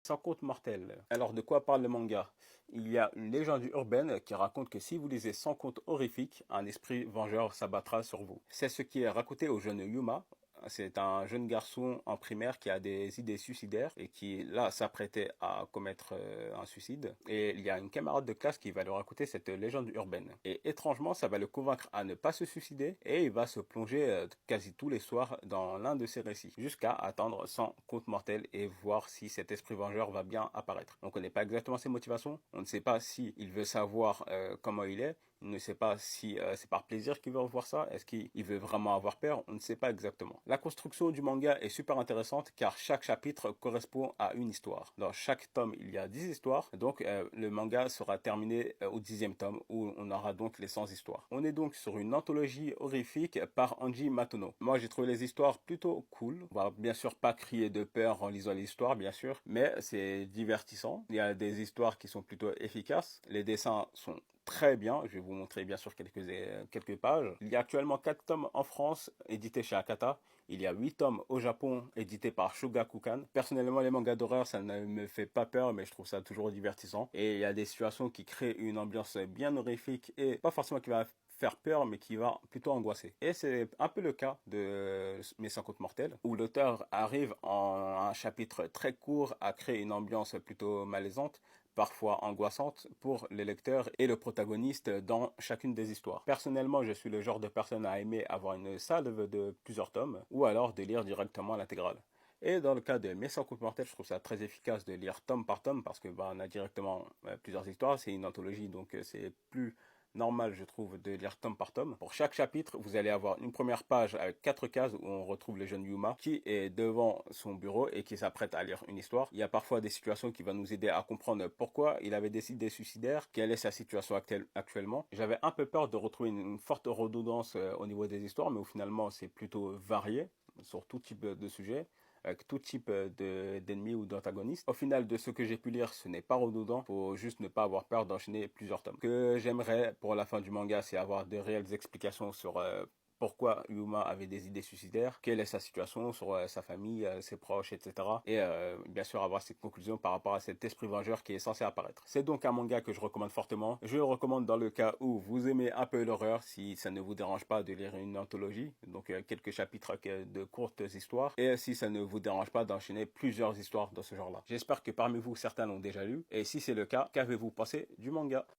Sans compte mortel. Alors de quoi parle le manga? Il y a une légende urbaine qui raconte que si vous lisez Sans compte horrifique, un esprit vengeur s'abattra sur vous. C'est ce qui est raconté au jeune Yuma. C'est un jeune garçon en primaire qui a des idées suicidaires et qui, là, s'apprêtait à commettre un suicide. Et il y a une camarade de classe qui va lui raconter cette légende urbaine. Et étrangement, ça va le convaincre à ne pas se suicider et il va se plonger quasi tous les soirs dans l'un de ses récits jusqu'à attendre son compte mortel et voir si cet esprit vengeur va bien apparaître. On ne connaît pas exactement ses motivations. On ne sait pas si il veut savoir comment il est. Il ne sait pas si c'est par plaisir qu'il veut revoir ça. Est-ce qu'il veut vraiment avoir peur? On ne sait pas exactement. La construction du manga est super intéressante car chaque chapitre correspond à une histoire. Dans chaque tome, il y a 10 histoires. Donc le manga sera terminé au 10e tome où on aura donc les 100 histoires. On est donc sur une anthologie horrifique par Anji Matono. Moi, j'ai trouvé les histoires plutôt cool. On va bien sûr pas crier de peur en lisant l'histoire, bien sûr, mais c'est divertissant. Il y a des histoires qui sont plutôt efficaces. Les dessins sont très bien. Je vais vous montrer bien sûr quelques pages. Il y a actuellement 4 tomes en France édités chez Akata. Il y a 8 tomes au Japon édités par Shogakukan. Personnellement, les mangas d'horreur, ça ne me fait pas peur, mais je trouve ça toujours divertissant. Et il y a des situations qui créent une ambiance bien horrifique et pas forcément qui va faire peur, mais qui va plutôt angoisser. Et c'est un peu le cas de Mes 50 mortels, où l'auteur arrive en un chapitre très court à créer une ambiance plutôt malaisante, parfois angoissante pour les lecteurs et le protagoniste dans chacune des histoires. Personnellement, je suis le genre de personne à aimer avoir une salve de plusieurs tomes, ou alors de lire directement l'intégrale. Et dans le cas de Mes 100 coups mortels, je trouve ça très efficace de lire tome par tome parce que on a directement plusieurs histoires. C'est une anthologie, donc c'est plus normal, je trouve, de lire tome par tome. Pour chaque chapitre, vous allez avoir une première page avec 4 cases où on retrouve le jeune Yuma qui est devant son bureau et qui s'apprête à lire une histoire. Il y a parfois des situations qui vont nous aider à comprendre pourquoi il avait des idées suicidaires, quelle est sa situation actuellement. J'avais un peu peur de retrouver une forte redondance au niveau des histoires, mais finalement c'est plutôt varié sur tout type de sujet avec tout type d'ennemis ou d'antagonistes. Au final, de ce que j'ai pu lire, ce n'est pas redondant. Faut juste ne pas avoir peur d'enchaîner plusieurs tomes. Ce que j'aimerais pour la fin du manga, c'est avoir de réelles explications sur pourquoi Yuma avait des idées suicidaires, quelle est sa situation sur sa famille, ses proches, etc. Et bien sûr avoir cette conclusion par rapport à cet esprit vengeur qui est censé apparaître. C'est donc un manga que je recommande fortement. Je le recommande dans le cas où vous aimez un peu l'horreur, si ça ne vous dérange pas de lire une anthologie, donc quelques chapitres de courtes histoires, et si ça ne vous dérange pas d'enchaîner plusieurs histoires de ce genre-là. J'espère que parmi vous, certains l'ont déjà lu, et si c'est le cas, qu'avez-vous pensé du manga?